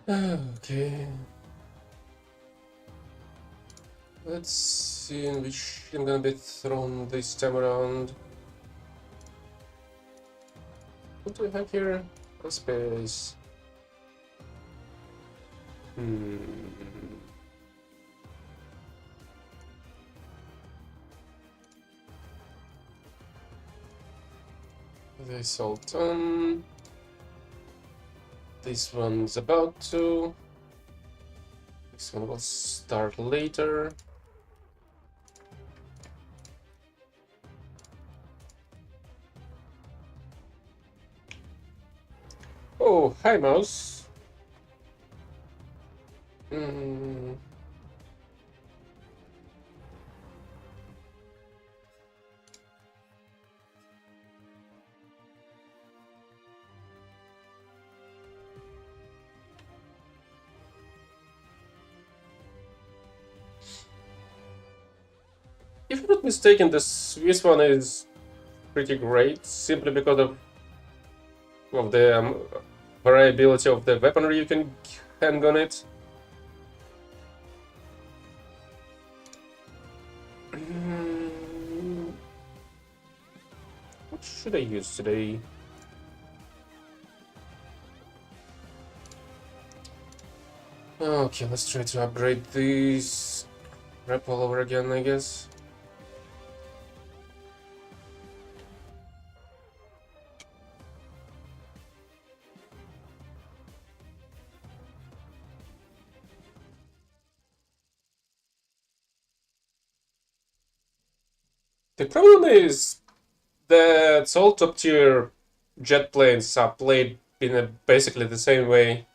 Okay. Let's see in which I'm gonna be thrown this time around. What do we have here? A space. This all done. This one's about to. This one will start later. Oh, hi, mouse. If I'm not mistaken, this one is pretty great, simply because of the variability of the weaponry you can hang on it. What should I use today? Okay, let's try to upgrade this crap all over again, I guess. The problem is that all top tier jet planes are played in basically the same way.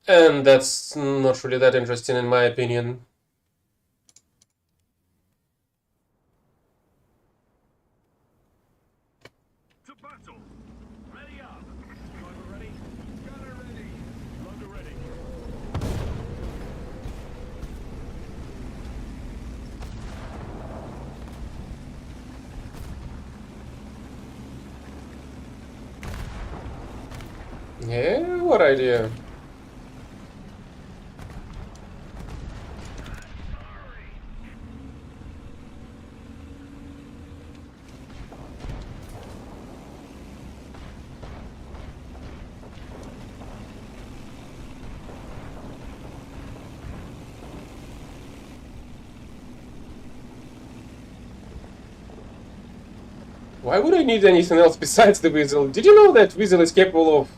And that's not really that interesting in my opinion. To battle! Ready up! Driver ready? Gunner ready! Loader ready! Yeah, what idea? Why would I need anything else besides the Weasel? Did you know that Weasel is capable of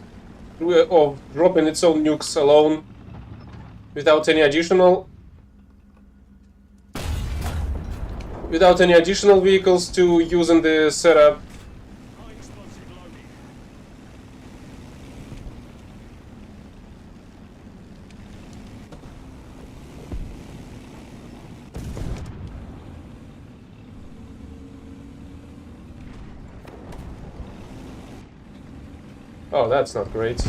dropping its own nukes alone without any additional vehicles to use in the setup? High explosive loading. Oh, that's not great.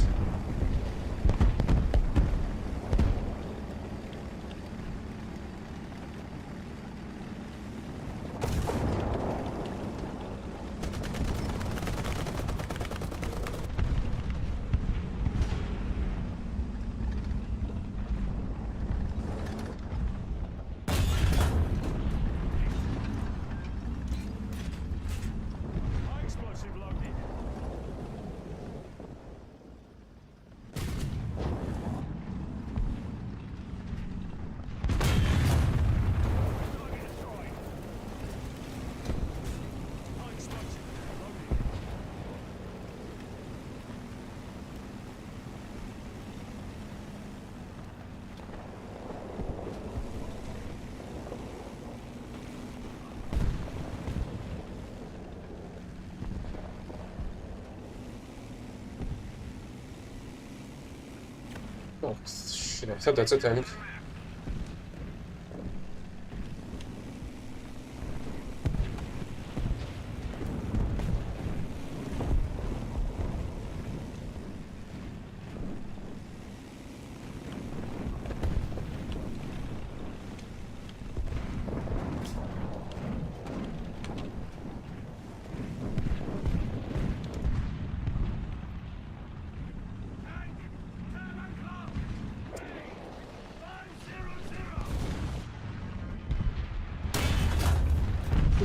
High explosive loading. Target destroyed. High explosive loading. Oh, shit, I thought that's a tank.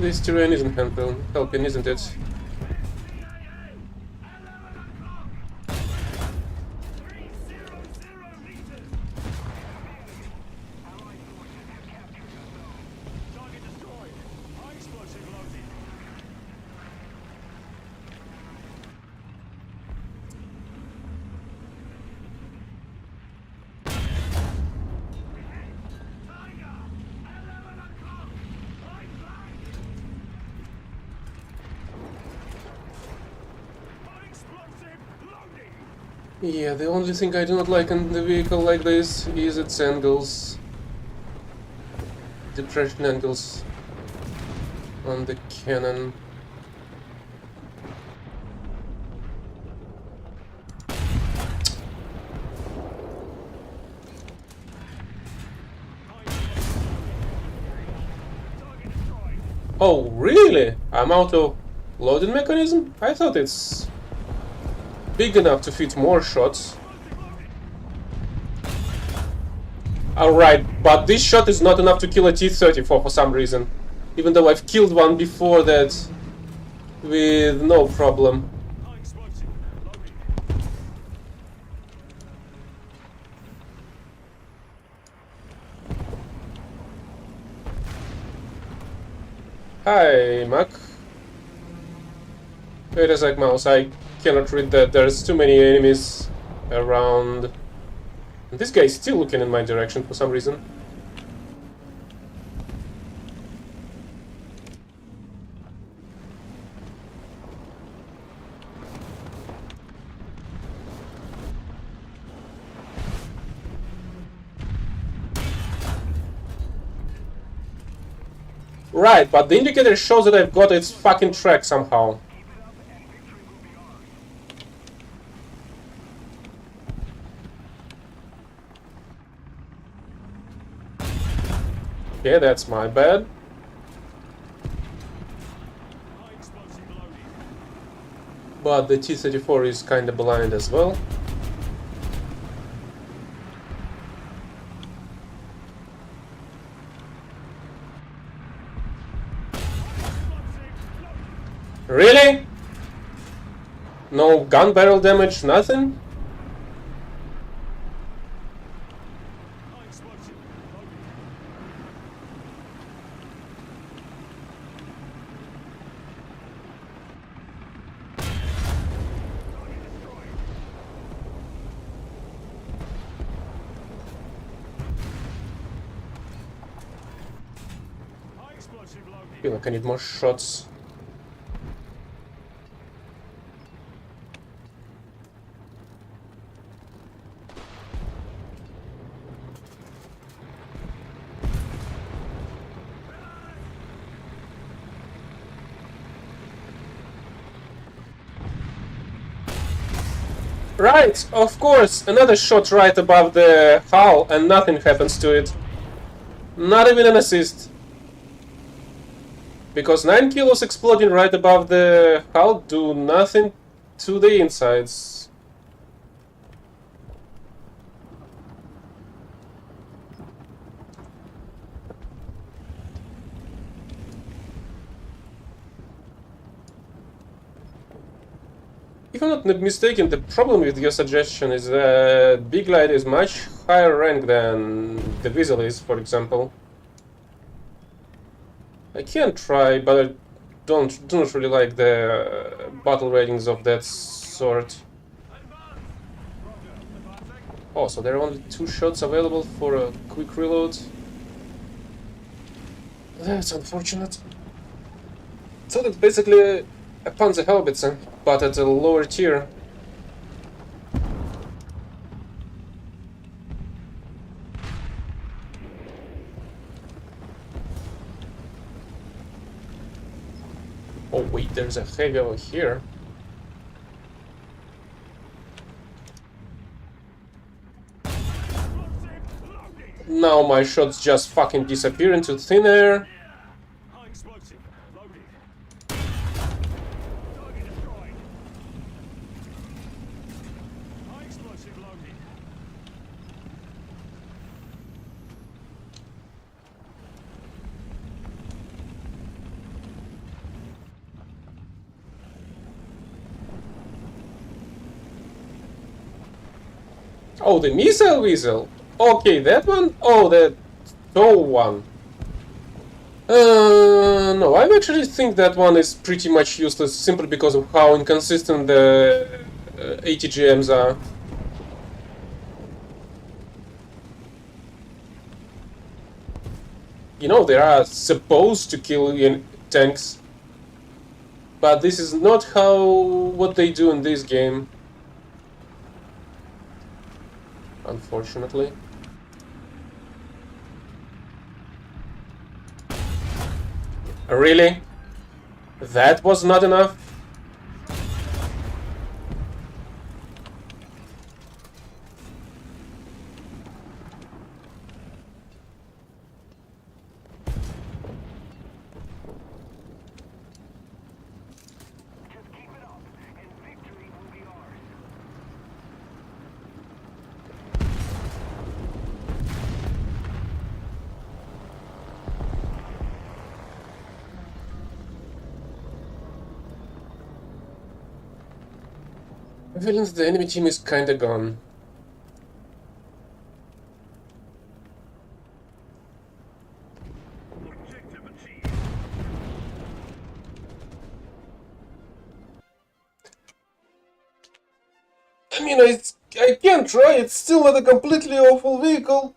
This terrain isn't helping, isn't it? Yeah, the only thing I do not like in the vehicle like this is its angles. Depression angles on the cannon. Oh, really? I'm out of loading mechanism? I thought it's big enough to fit more shots. Alright, but this shot is not enough to kill a T-34 for some reason. Even though I've killed one before that with no problem. Hi, Mac. Wait a sec, mouse. I cannot read that. There's too many enemies around. This guy is still looking in my direction for some reason. Right, but the indicator shows that I've got its fucking track somehow. Okay, that's my bad. But the T-34 is kinda blind as well. Really? No gun barrel damage, nothing? I feel like I need more shots. Right, of course, another shot right above the hull and nothing happens to it. Not even an assist. Because 9 kilos exploding right above the hull do nothing to the insides. If I'm not mistaken, the problem with your suggestion is that Big Light is much higher rank than the Weasel is, for example. I can try, but I do not really like the battle ratings of that sort. Oh, so there are only 2 shots available for a quick reload. That's unfortunate. So that's basically a Panzer Haubitze, but at a lower tier. Oh wait, there's a heavy over here. Now my shots just fucking disappear into thin air. Oh, the missile weasel. Okay, that one. Oh, the tall one. No, I actually think that one is pretty much useless simply because of how inconsistent the ATGMs are. You know, they are supposed to kill tanks, but this is not how what they do in this game, unfortunately. Really? That was not enough? Just keep it up, and victory will be ours. Villains, the enemy team is kinda gone. Objective achieved. I mean, I can try, it's still not a completely awful vehicle.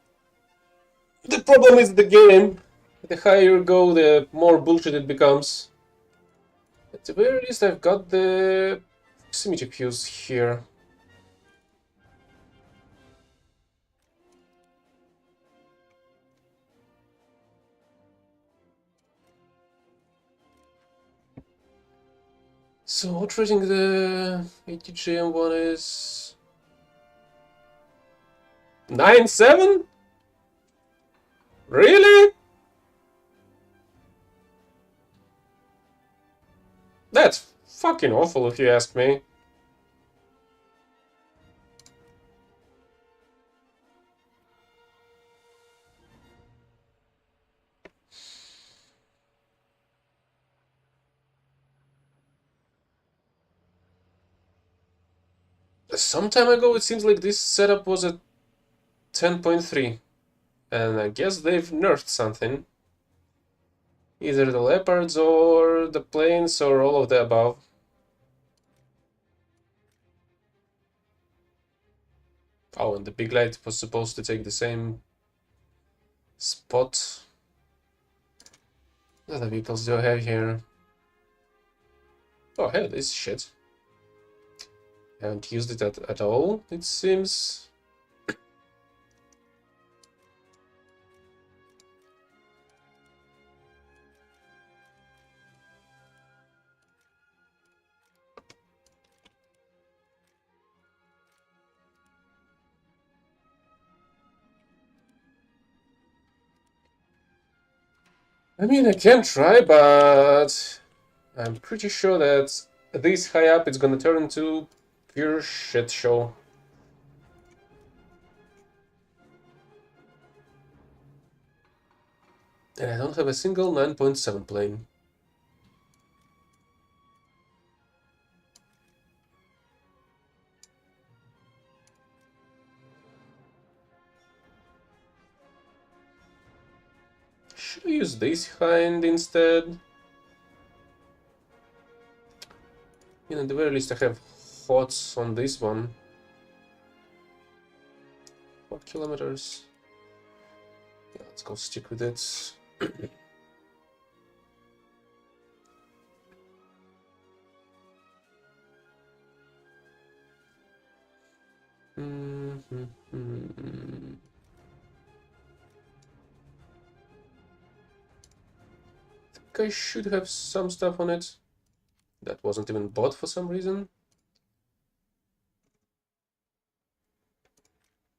The problem is the game. The higher you go, the more bullshit it becomes. At the very least, I've got the proximity fuse here. So what rating the ATGM one is? 9.7? Really? That's fucking awful if you ask me. Some time ago, it seems like this setup was at 10.3, and I guess they've nerfed something. Either the leopards or the planes or all of the above. Oh, and the big light was supposed to take the same spot. What other vehicles do I have here? Oh, hell, this shit. Haven't used it at all, it seems. I mean, I can try, but I'm pretty sure that this high up it's gonna turn into pure shit show. And I don't have a single 9.7 plane. Should I use this hind instead? You know, at the very least I have HOTS on this one. 4 kilometers. Yeah, let's go stick with it. I think I should have some stuff on it. That wasn't even bought for some reason.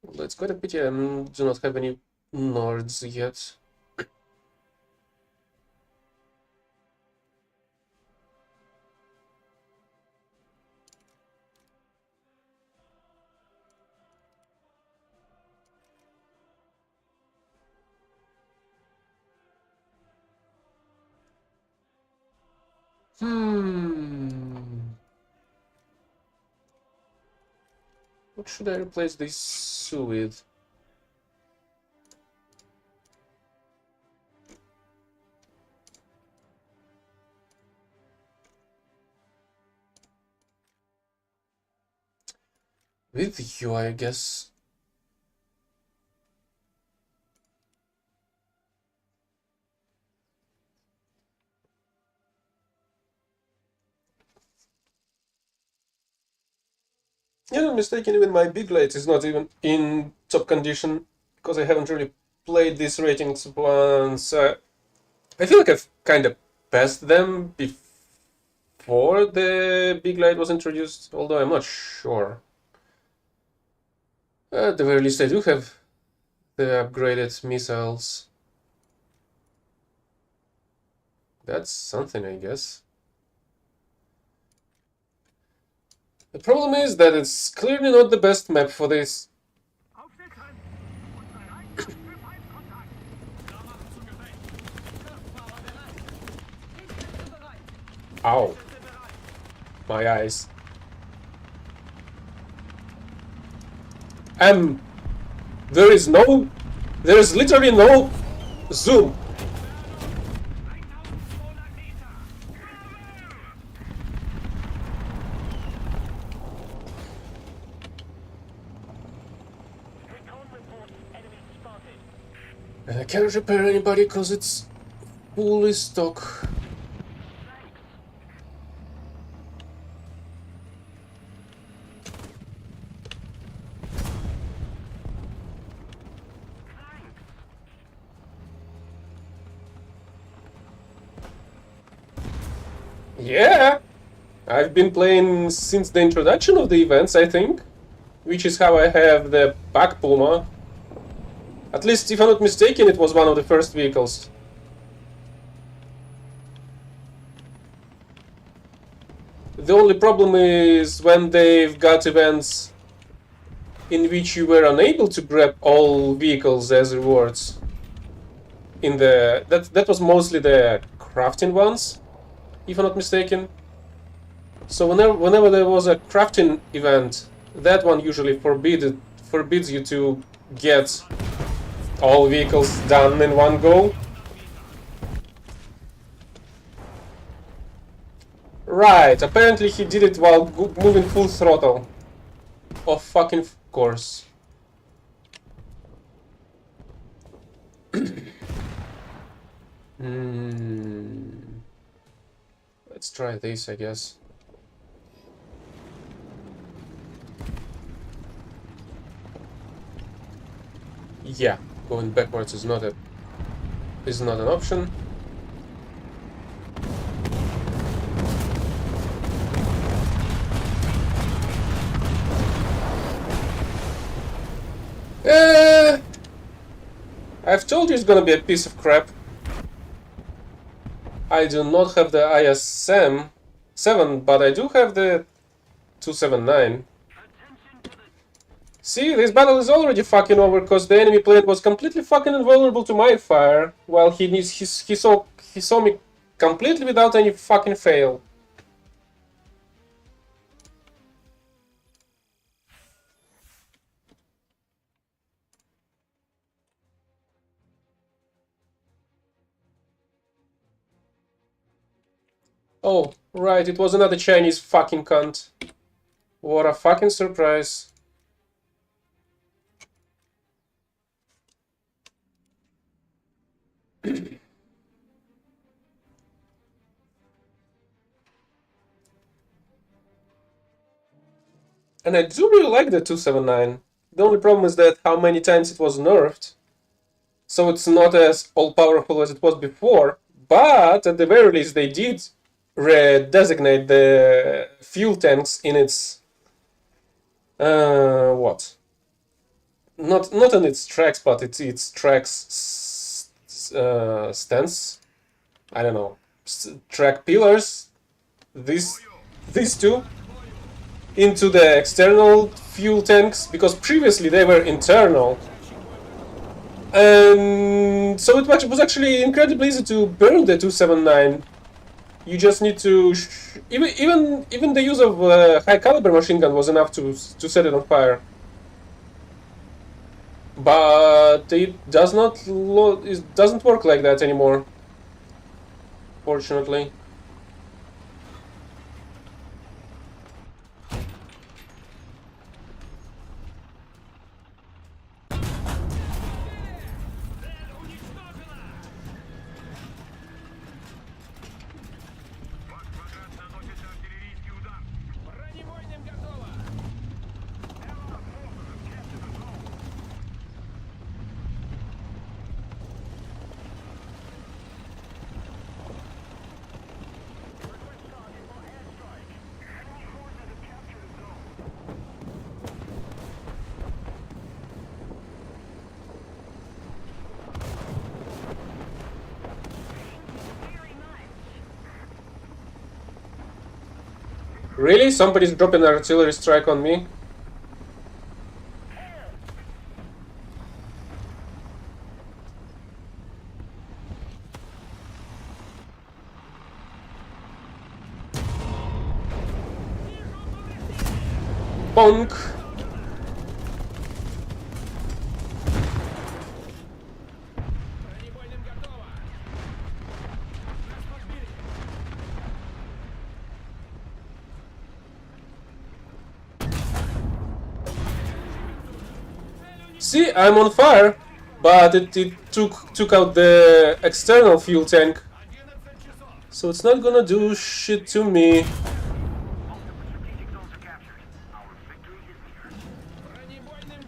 Let's go to pity I do not have any Nords yet. Hmm. What should I replace this with? With you, I guess. Yeah, not mistaken, even my big light is not even in top condition because I haven't really played these ratings once. I feel like I've kind of passed them before the big light was introduced, although I'm not sure. At the very least, I do have the upgraded missiles. That's something, I guess. The problem is that it's clearly not the best map for this. Aufsetzen! Und bereit für Feindkontakt! Da machen zu Gefecht! Kraftfahrer bereit! Triebkräfte bereit! Ow, Kräfte bereit! my eyes. There is literally no zoom. 1200 Meter! Recon report enemy spotted. And I can't repair anybody because it's fully stock. Yeah, I've been playing since the introduction of the events, I think, which is how I have the Pack Puma. At least, if I'm not mistaken, it was one of the first vehicles. The only problem is when they've got events in which you were unable to grab all vehicles as rewards. In the that was mostly the crafting ones, if I'm not mistaken. So whenever there was a crafting event, that one usually forbids you to get all vehicles done in one go. Right, apparently he did it while moving full throttle. Of fucking course. Let's try this, I guess. Yeah, going backwards is not an option. I've told you it's gonna be a piece of crap. I do not have the ISM 7, but I do have the 279. See, this battle is already fucking over because the enemy plane was completely fucking invulnerable to my fire, while he saw me completely without any fucking fail. Oh, right, it was another Chinese fucking cunt. What a fucking surprise. And I do really like the 279. The only problem is that how many times it was nerfed. So it's not as all-powerful as it was before. But at the very least they did redesignate the fuel tanks in its... what? Not on its tracks, but its tracks stance. I don't know. Track pillars. These two into the external fuel tanks, because previously they were internal. And so it was actually incredibly easy to burn the 279 You just need to even the use of high caliber machine gun was enough to set it on fire. But it doesn't work like that anymore, fortunately. Really? Somebody's dropping an artillery strike on me? Bonk! See, I'm on fire, but it took out the external fuel tank, so it's not gonna do shit to me.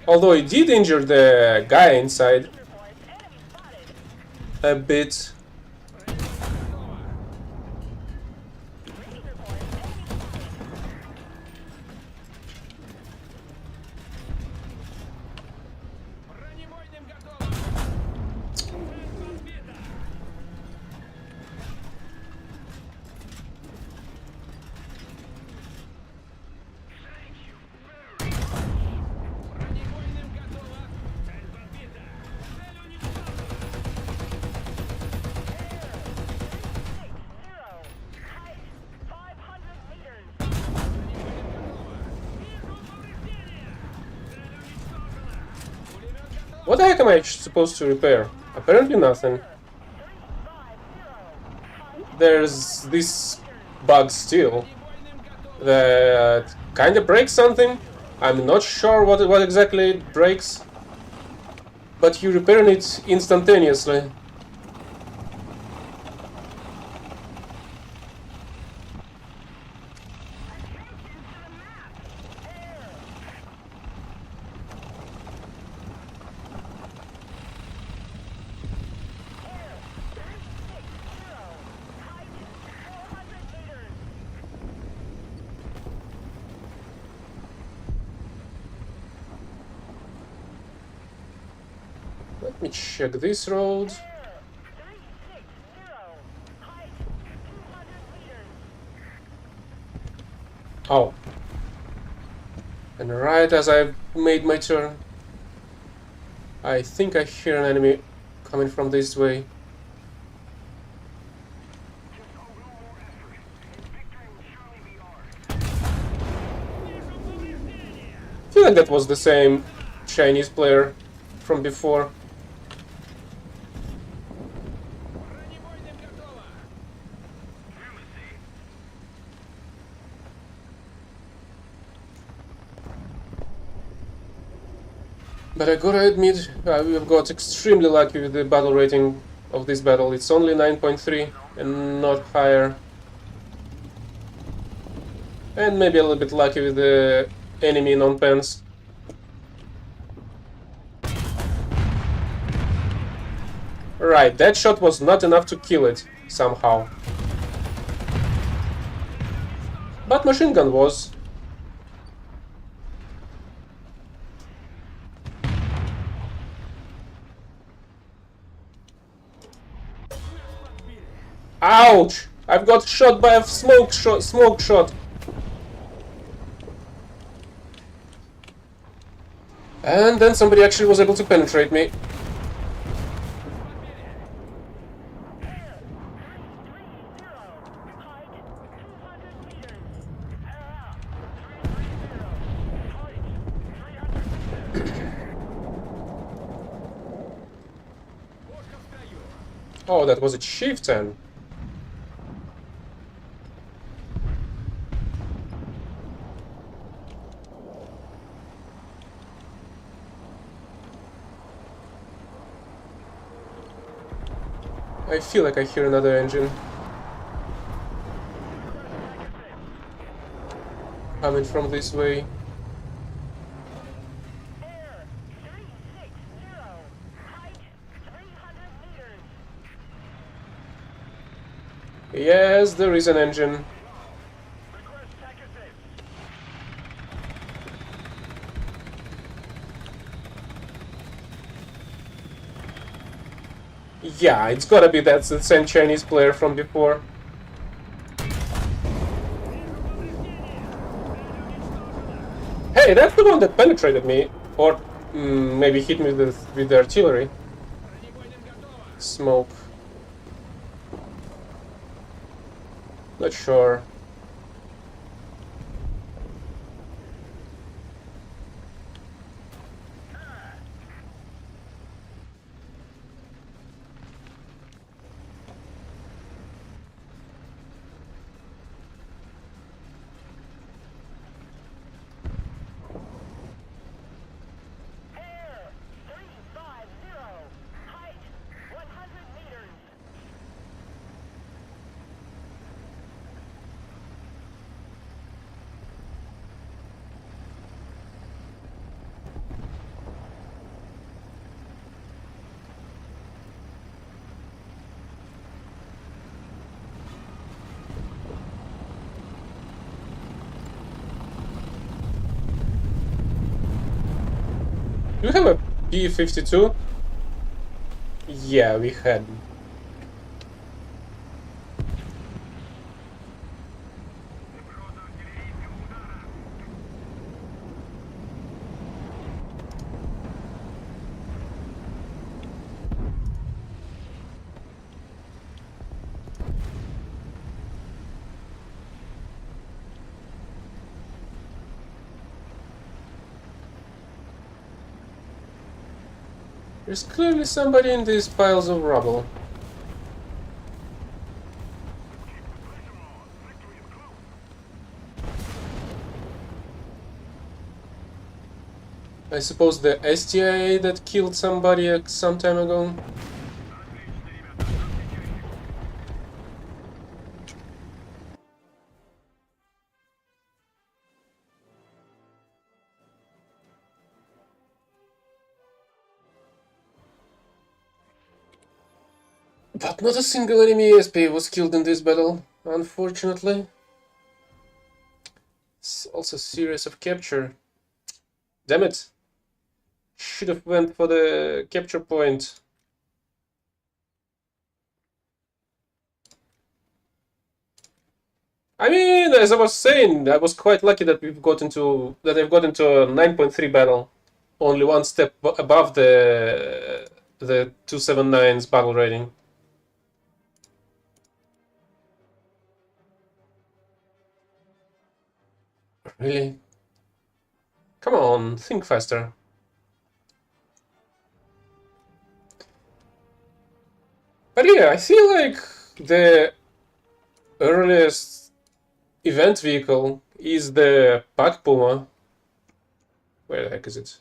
Although it did injure the guy inside a bit. What the heck am I supposed to repair? Apparently nothing. There's this bug still that kinda breaks something. I'm not sure what exactly it breaks, but you repair it instantaneously. Let me check this road. Oh. And right as I made my turn, I think I hear an enemy coming from this way. I feel like that was the same Chinese player from before. But I gotta admit, we've got extremely lucky with the battle rating of this battle. It's only 9.3 and not higher. And maybe a little bit lucky with the enemy non-pens. Right, that shot was not enough to kill it, somehow. But machine gun was. Ouch! I've got shot by a smoke shot. And then somebody actually was able to penetrate me. Oh, that was a chieftain. I feel like I hear another engine coming from this way. Air 360. Height 300 meters. Yes, there is an engine. Request tech assist. Yeah, it's gotta be that's the same Chinese player from before. Hey, that's the one that penetrated me. Or maybe hit me with the artillery. Smoke. Not sure. Air 350. Height 100 meters. Do you have a P-52? Yeah, we had. There's clearly somebody in these piles of rubble. I suppose the STIA that killed somebody some time ago. But not a single enemy ESP was killed in this battle, unfortunately. It's also a series of capture. Damn it. Should have went for the capture point. I mean, as I was saying, I was quite lucky that I've got into a 9.3 battle, only one step above the 279's battle rating. Really? Come on, think faster. But yeah, I feel like the earliest event vehicle is the Pack Puma. Where the heck is it?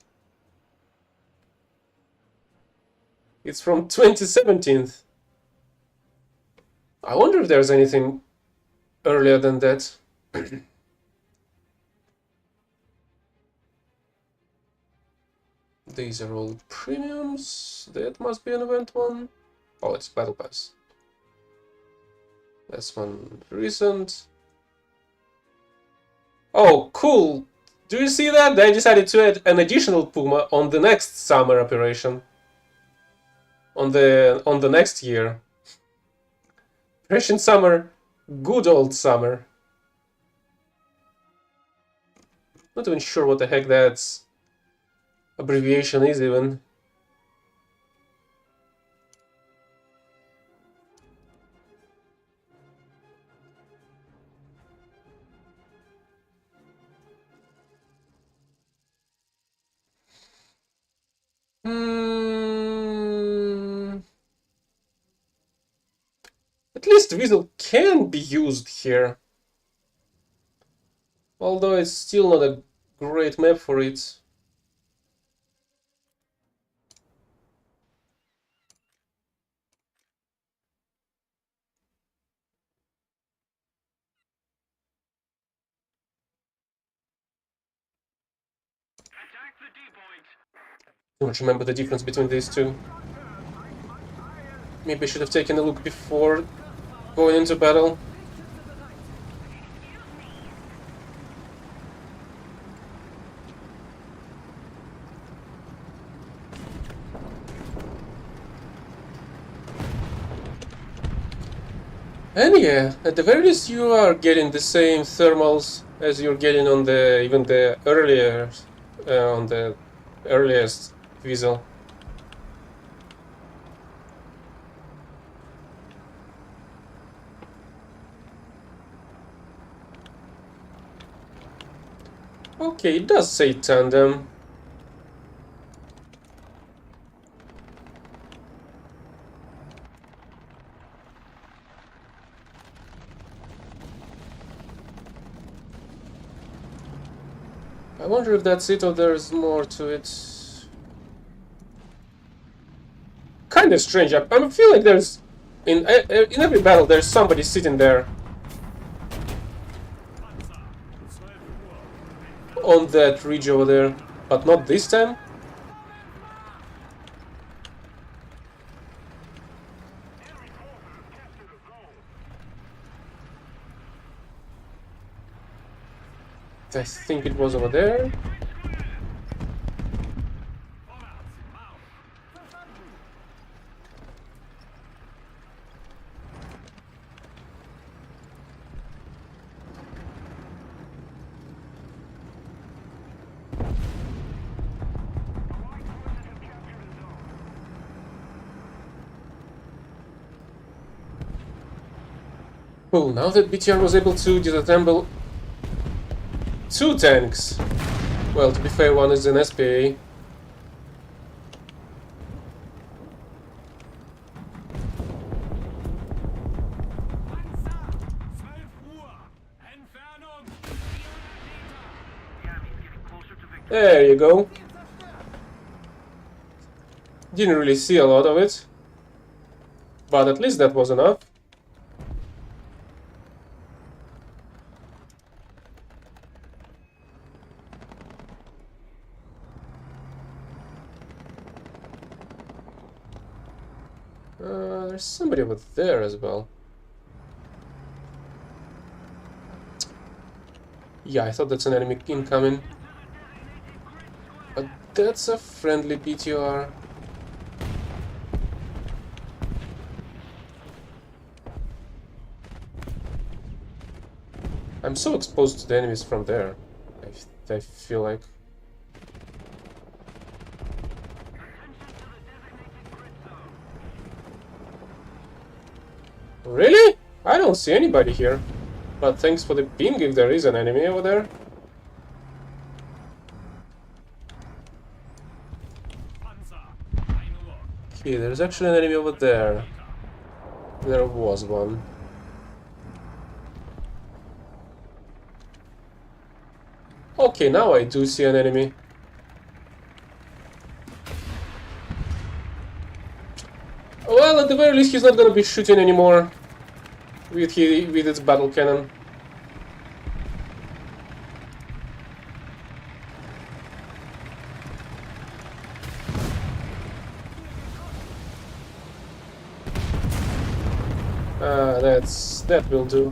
It's from 2017. I wonder if there's anything earlier than that. These are all premiums. That must be an event one. Oh, it's Battle Pass. That's one recent. Oh, cool! Do you see that? They decided to add an additional Puma on the next summer operation. On the next year. Operation Summer, good old summer. Not even sure what the heck that abbreviation is even. Hmm. At least Weasel can be used here. Although it's still not a great map for it. Attack the D-point. Don't remember the difference between these two. Maybe I should have taken a look before going into battle. And yeah, at the very least you are getting the same thermals as you're getting on the even the earlier on the earliest Weasel. Okay, it does say tandem. I wonder if that's it or there's more to it. Kinda strange. I feel like there's in every battle there's somebody sitting there on that ridge over there, but not this time. I think it was over there. Oh, now that BTR was able to disassemble two tanks. Well, to be fair, one is an SPA. There you go. Didn't really see a lot of it, but at least that was enough. There's somebody over there as well. Yeah, I thought that's an enemy incoming. But that's a friendly BTR. I'm so exposed to the enemies from there, I feel like. Really? I don't see anybody here. But thanks for the ping if there is an enemy over there. Okay, there's actually an enemy over there. There was one. Okay, now I do see an enemy. Well, at the very least, he's not gonna be shooting anymore with its battle cannon. That will do.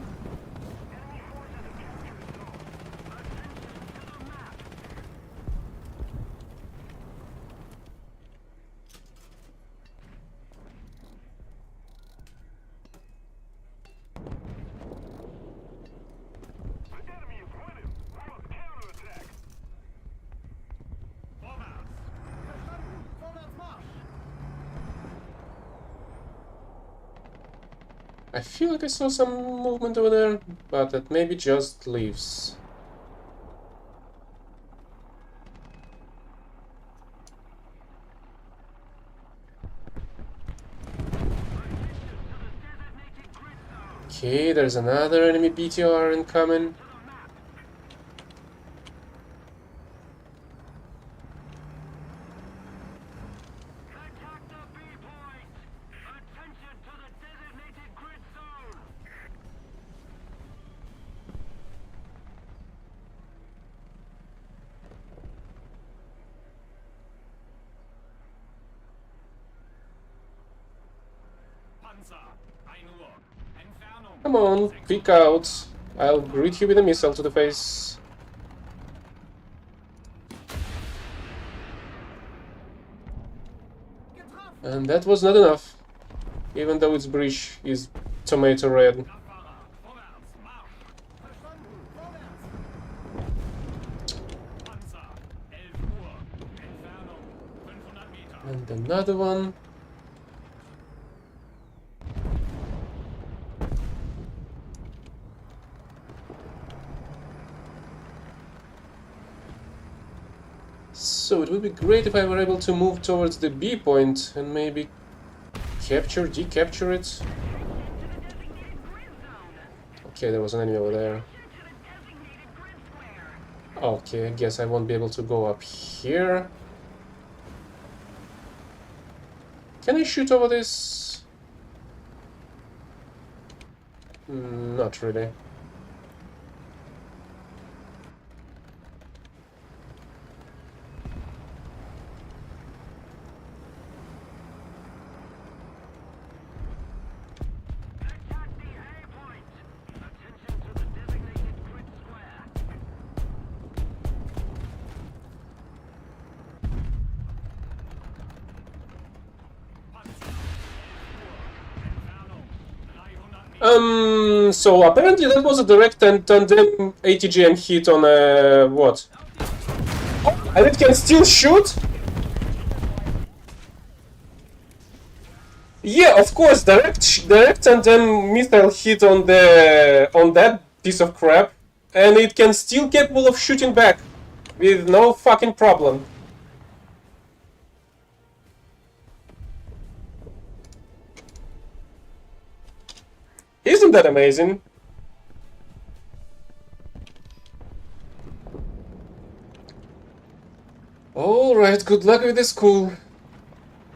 I feel like I saw some movement over there, but that maybe just leaves. Okay, there's another enemy BTR incoming. Attack the B point! Attention to the designated grid zone! Panzer, 1 Uhr. Entfernung. Come on, peek out. I'll greet you with a missile to the face. And that was not enough. Even though its bridge is tomato red. Fahrer, vorwärts, Marsch! Verstanden, vorwärts! Panzer, 11 Uhr. Entfernung, 500 Meter. And another one. So it would be great if I were able to move towards the B point and maybe capture, decapture it. Okay, there was an enemy over there. Okay, I guess I won't be able to go up here. Can I shoot over this? Not really. Attack the A point! Attention to the designated grid square. Panzer, 11 Uhr. Entfernung, 300 Meter. So apparently that was a direct and tandem ATGM hit on a what? Oh, and it can still shoot? Yeah, of course, direct tandem missile hit on that piece of crap, and it can still capable of shooting back with no fucking problem. Isn't that amazing? Alright, good luck with the school.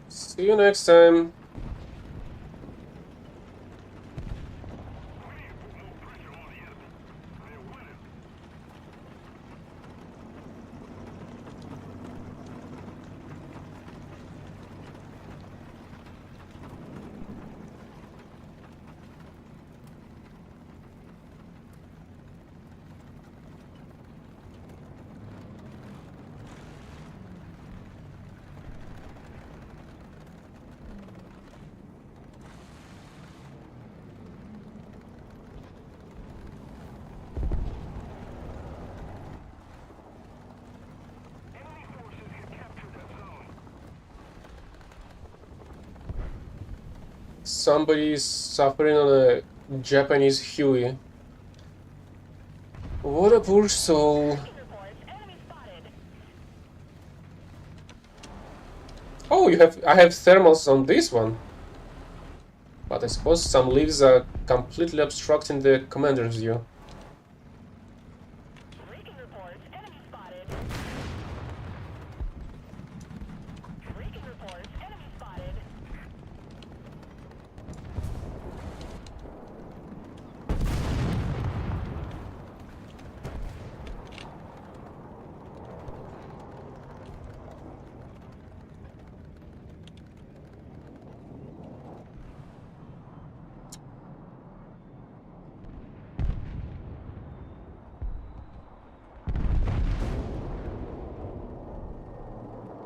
See you next time. Somebody is suffering on a Japanese Huey. What a poor soul. Oh, I have thermals on this one. But I suppose some leaves are completely obstructing the commander's view.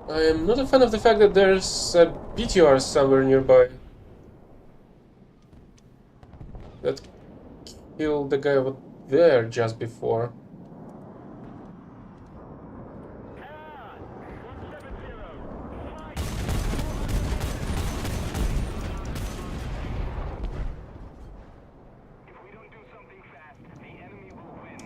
I am not a fan of the fact that there's a BTR somewhere nearby that killed the guy over there just before. If we don't do something fast, the enemy will win.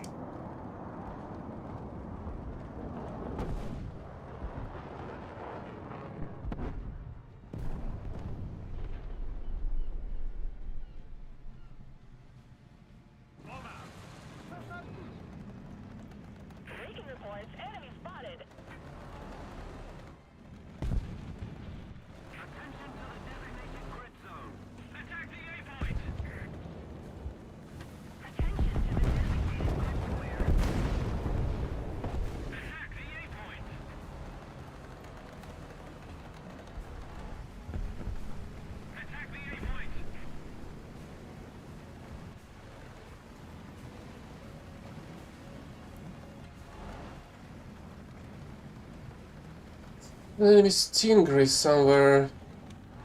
The enemy Stingray somewhere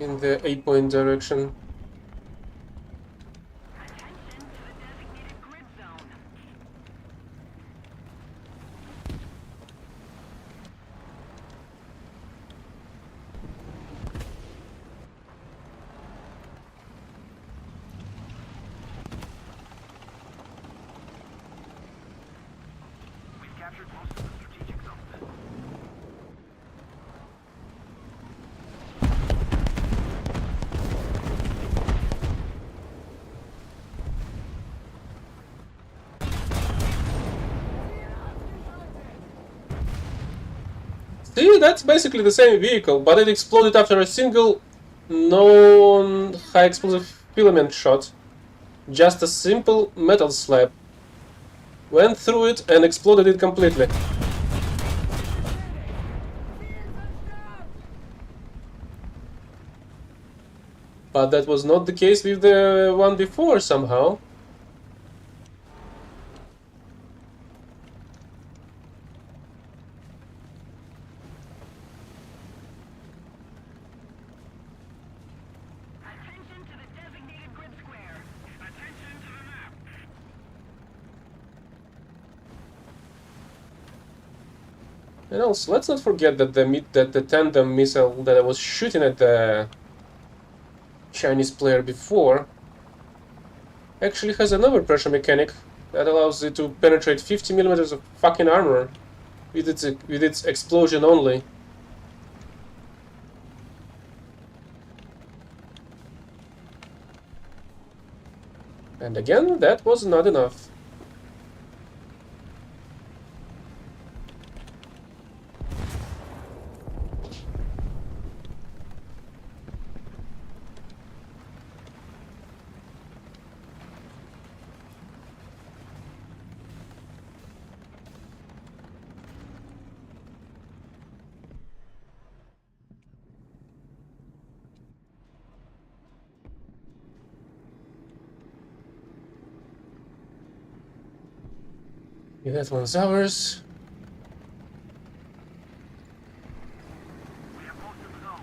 in the 8-point direction. Attention to the designated grid zone. We've captured most of the strategic zones. See, that's basically the same vehicle, but it exploded after a single non-high explosive filament shot. Just a simple metal slab. Went through it and exploded it completely. But that was not the case with the one before somehow. Attention to the designated grid square. Attention to the map. And also, let's not forget that the tandem missile that I was shooting at the Chinese player before actually has an overpressure mechanic that allows it to penetrate 50 millimeters of fucking armor with its explosion only. And again, that was not enough. Yeah, that one's ours. We have most of the zones.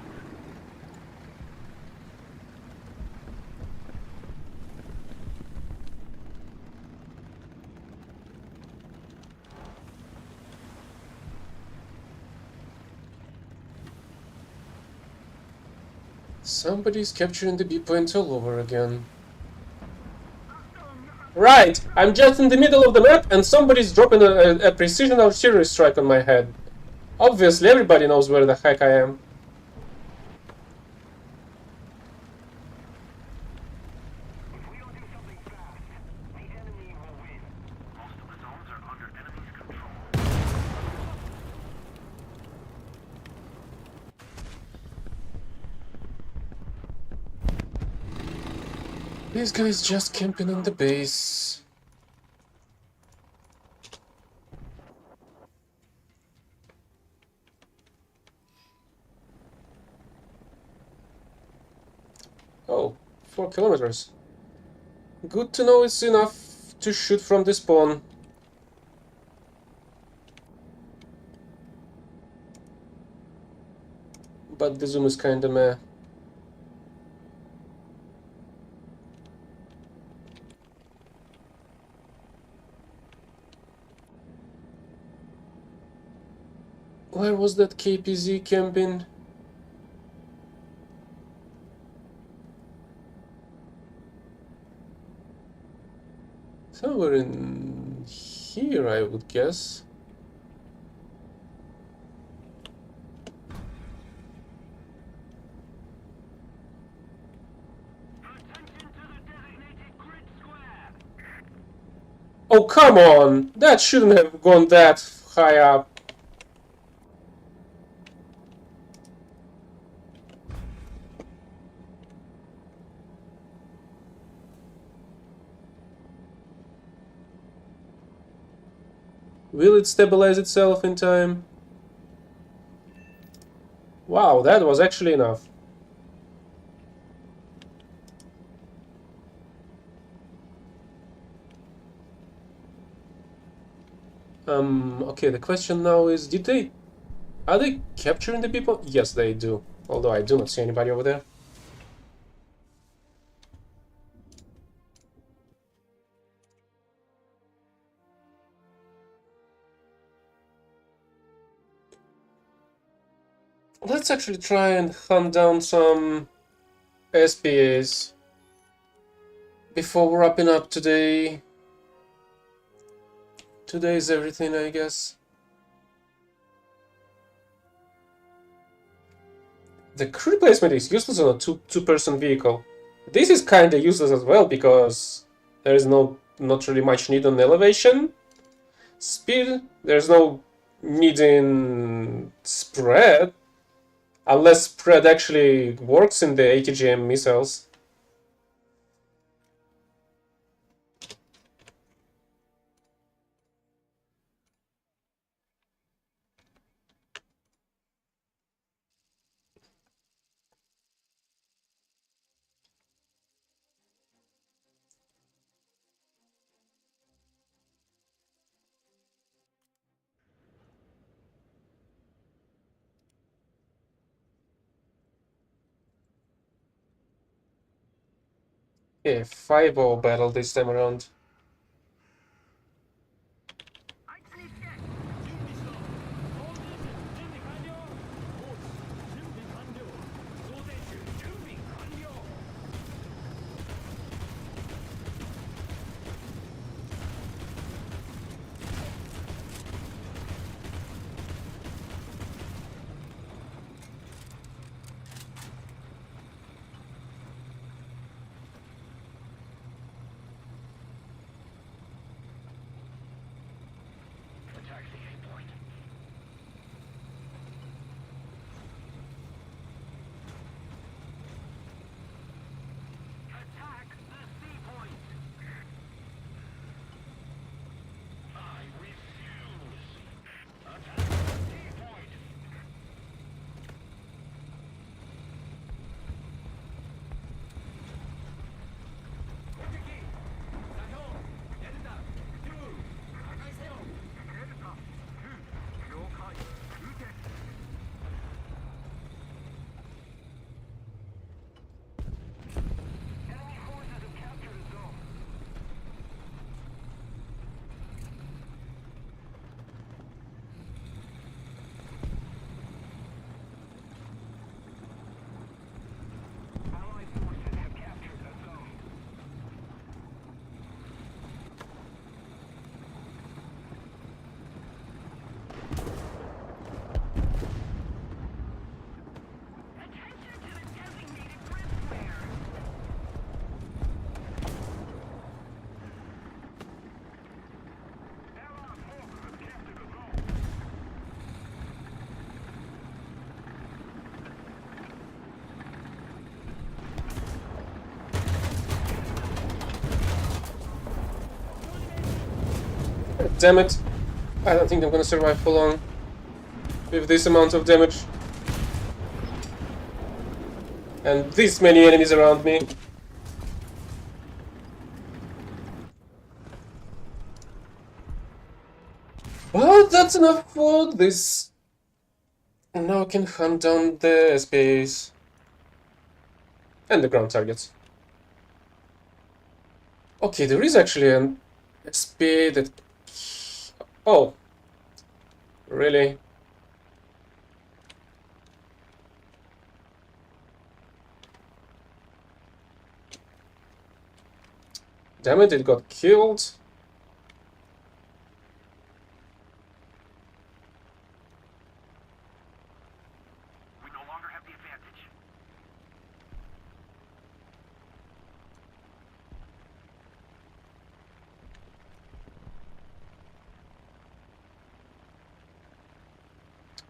Somebody's capturing the B point all over again. Right, I'm just in the middle of the map and somebody's dropping a precision artillery strike on my head. Obviously, everybody knows where the heck I am. If we don't do something fast, the enemy will win. Most of the zones are under enemy's control. This guy's just camping on the base. Oh, 4 kilometers. Good to know it's enough to shoot from the spawn. But the zoom is kinda meh. Where was that KPZ camping? Somewhere in here, I would guess. Attention to the designated grid square. Oh, come on! That shouldn't have gone that high up. Will it stabilize itself in time? Wow, that was actually enough. Okay, the question now is, did they Are they capturing the people? Yes, they do. Although I do not see anybody over there. Let's actually try and hunt down some SPAs before wrapping up today. Today's everything, I guess. The crew replacement is useless on a two-person vehicle. This is kind of useless as well because there is not really much need on elevation. Speed, there's no need in spread, unless spread actually works in the ATGM missiles. Yeah, 5-0 battle this time around. Attack the A point. Attack the C point. I refuse. Attack the D point. Enemy forces have captured a zone. Allied forces have captured a zone. Attention to the designated grid flare. Allied forces have captured a zone. Damn it. I don't think I'm gonna survive for long with this amount of damage. And this many enemies around me. But that's enough for this. Now I can hunt down the SPAs. And the ground targets. Okay, there is actually an SPA that... Oh. Really? Damn it, it got killed. We no longer have the advantage.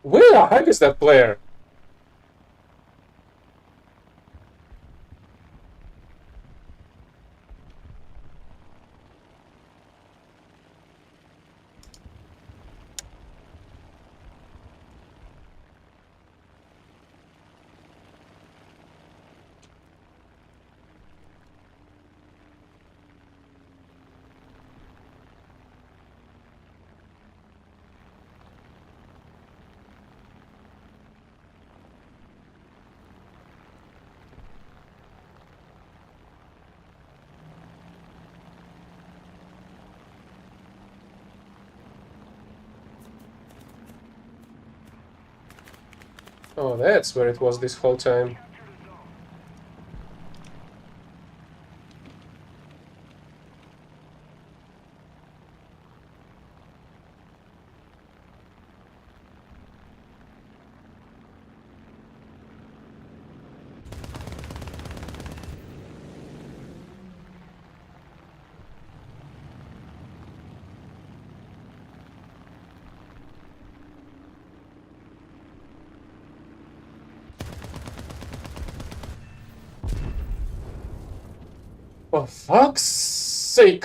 Where the heck is that player? Oh, that's where it was this whole time. For fuck's sake!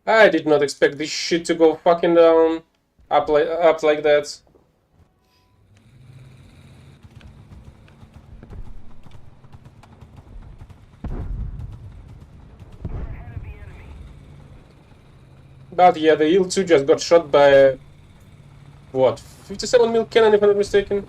I did not expect this shit to go fucking down. Up like that. But yeah, the Il-2 just got shot by a, what, 57 mil cannon if I'm not mistaken?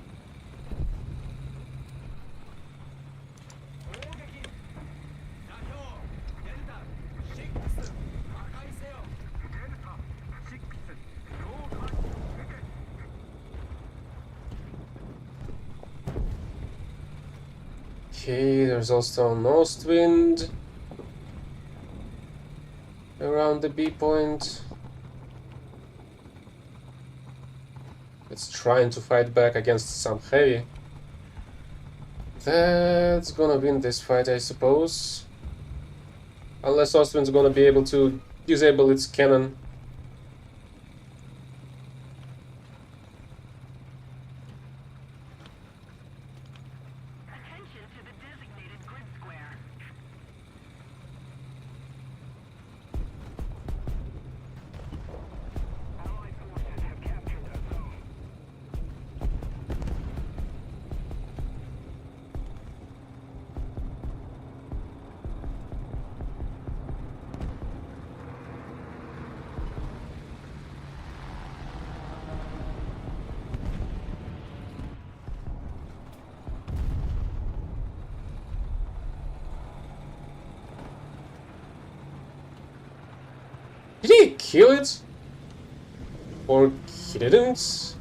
Okay, there's also an Ostwind around the B point. It's trying to fight back against some heavy. That's gonna win this fight, I suppose. Unless Ostwind's gonna be able to disable its cannon. Attention to the designated grid square. Allied forces have captured that zone. Did he kill it? Or he didn't?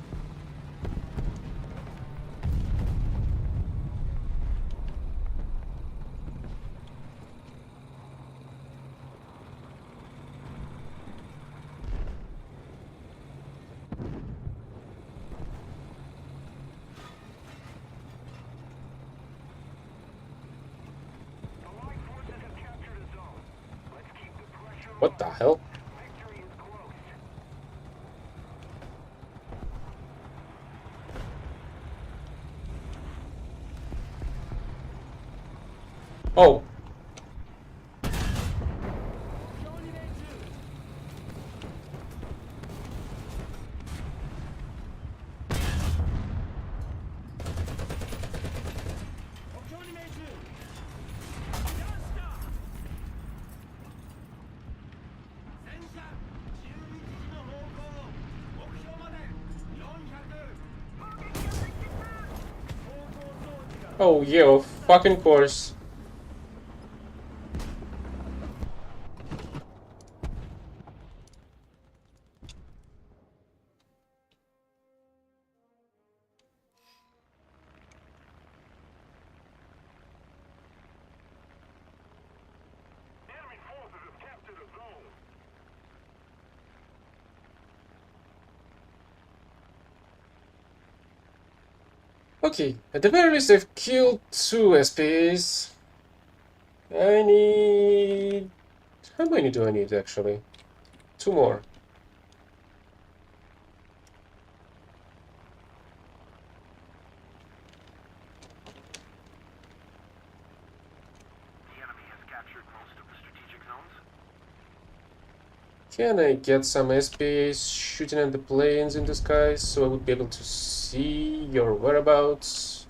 Allied forces have captured a zone. Let's keep the pressure What the hell? Victory is close. Oh. Oh, yeah, of fucking course. Enemy forces have captured a zone. Okay, at the very least I've killed 2 SPs. I need... How many do I need, actually? 2 more. The enemy has captured most of the strategic zones. Can I get some SPs shooting at the planes in the sky so I would be able to see your whereabouts?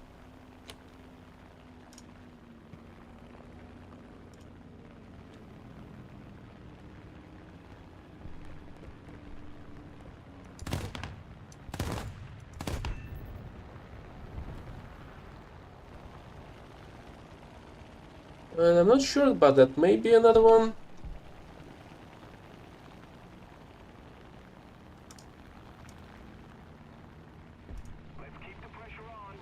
And I'm not sure about that. Maybe another one? Let's keep the pressure on.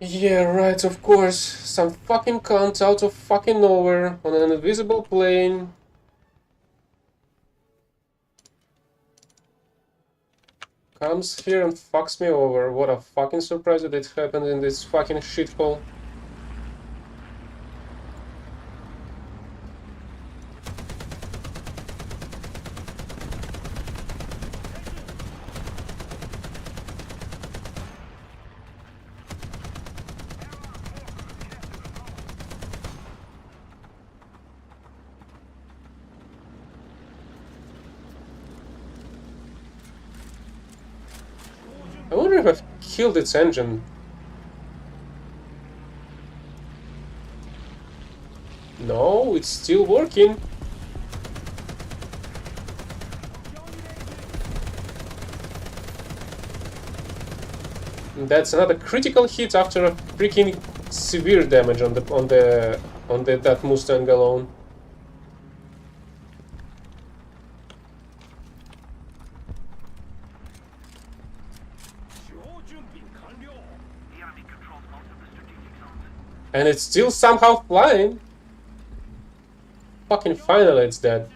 Yeah, right, of course. Some fucking cunt out of fucking nowhere on an invisible plane. Comes here and fucks me over. What a fucking surprise that it happened in this fucking shithole. I wonder if I've killed its engine. No, it's still working. And that's another critical hit after a freaking severe damage on the that Mustang alone. The enemy controls most of the strategic zones. And it's still somehow flying. Fucking finally it's dead.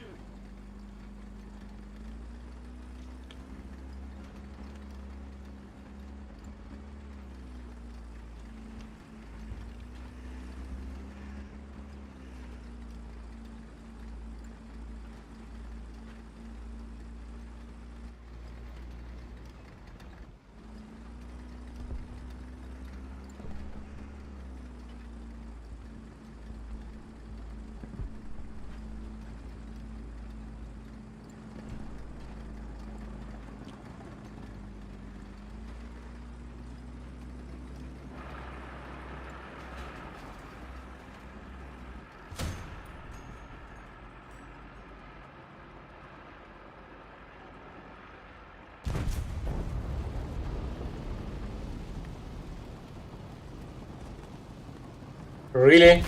Really?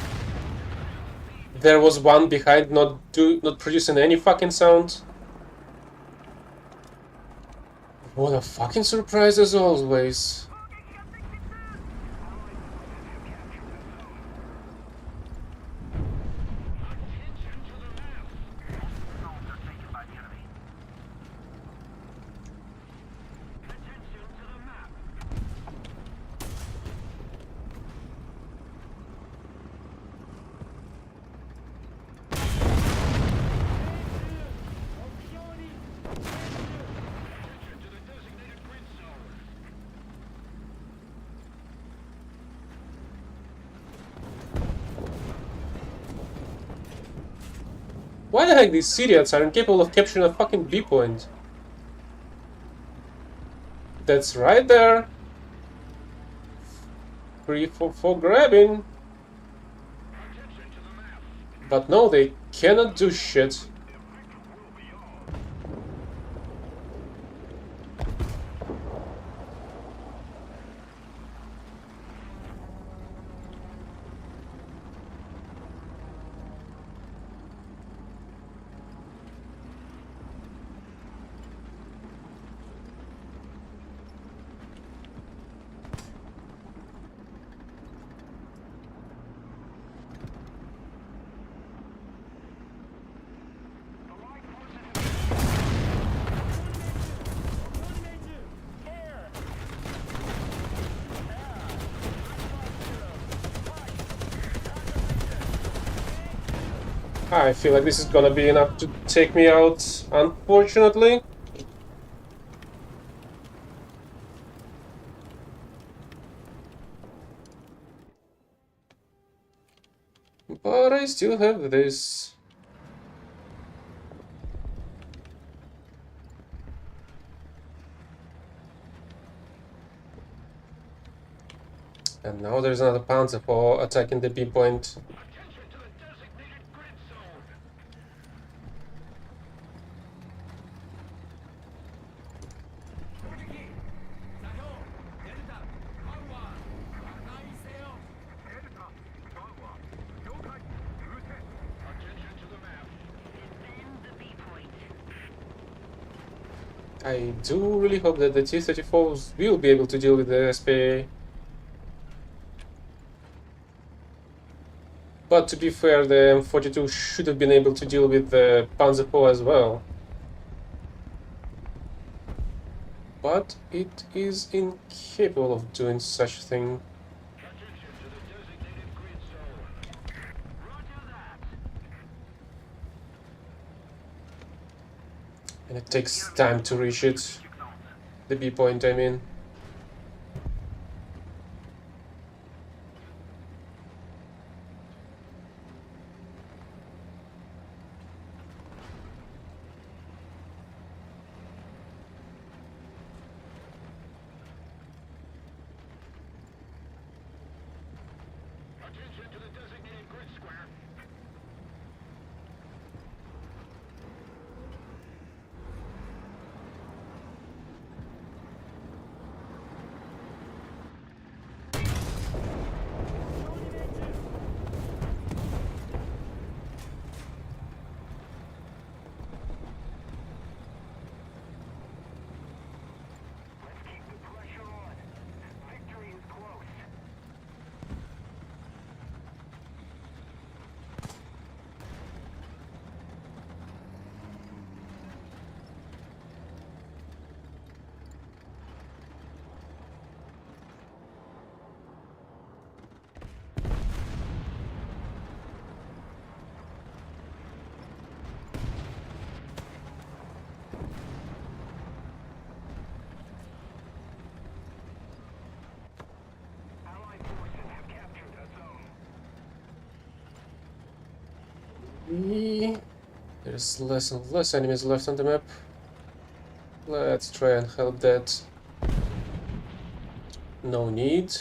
There was one behind not producing any fucking sound? What a fucking surprise as always. Zones are taken by the enemy. Why the heck these idiots are incapable of capturing a fucking B point? That's right there. Free for grabbing. But no, they cannot do shit. I feel like this is gonna be enough to take me out, unfortunately. But I still have this. And now there's another Panzer for attacking the B point. I do really hope that the T-34s will be able to deal with the SPA. But to be fair, the M42 should have been able to deal with the Panzer IV as well. But it is incapable of doing such a thing. Attention to the designated grid zone. Roger that. And it takes time to reach it. The B point, I mean. Attention to the designated grid square. Let's keep the pressure on. Victory is close. Allied forces have captured a zone. There's less and less enemies left on the map. Let's try and help that. No need.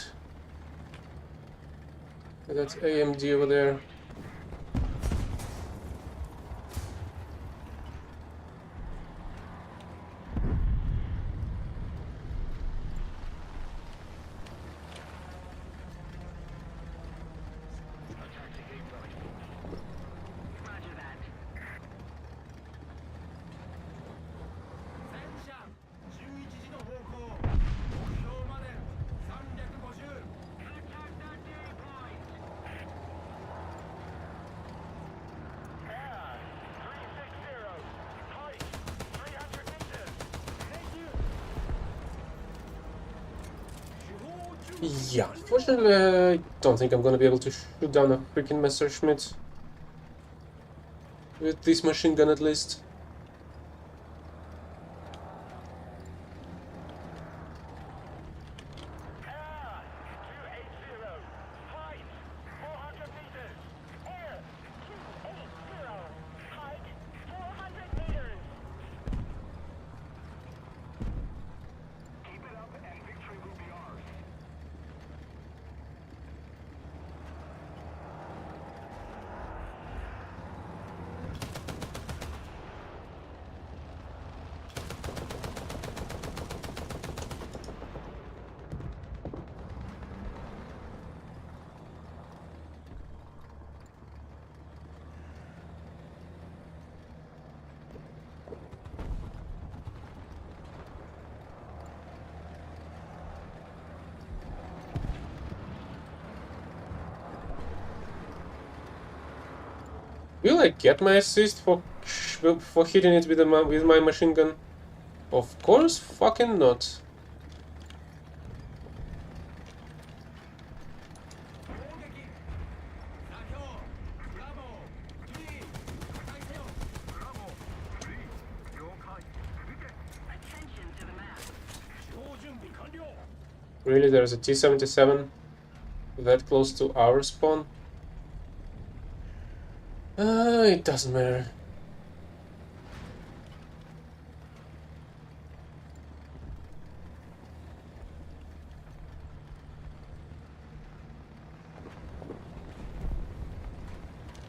That AMD over there. Roger that. 戦車11時の方向目標まで350 Attack that daily point. Air 360. Height 300 meters. Yeah, unfortunately, I don't think I'm gonna be able to shoot down a freaking Messerschmitt. With this machine gun, at least. Air 280. Height 400 meters. Air 280. Height 400 meters. Keep it up and victory will be ours. Will I get my assist for hitting it with with my machine gun? Of course, fucking not. Attention to the map. Really, there's a T-77 that close to our spawn? It doesn't matter.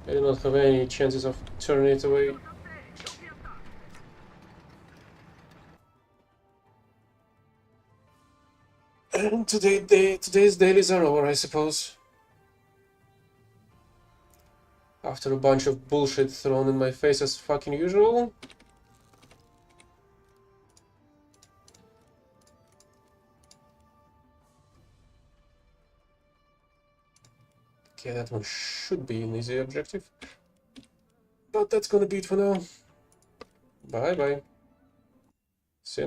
I do not have any chances of turning it away. And today's dailies are over, I suppose. After a bunch of bullshit thrown in my face as fucking usual. Okay, that one should be an easy objective. But that's gonna be it for now. Bye bye. See you next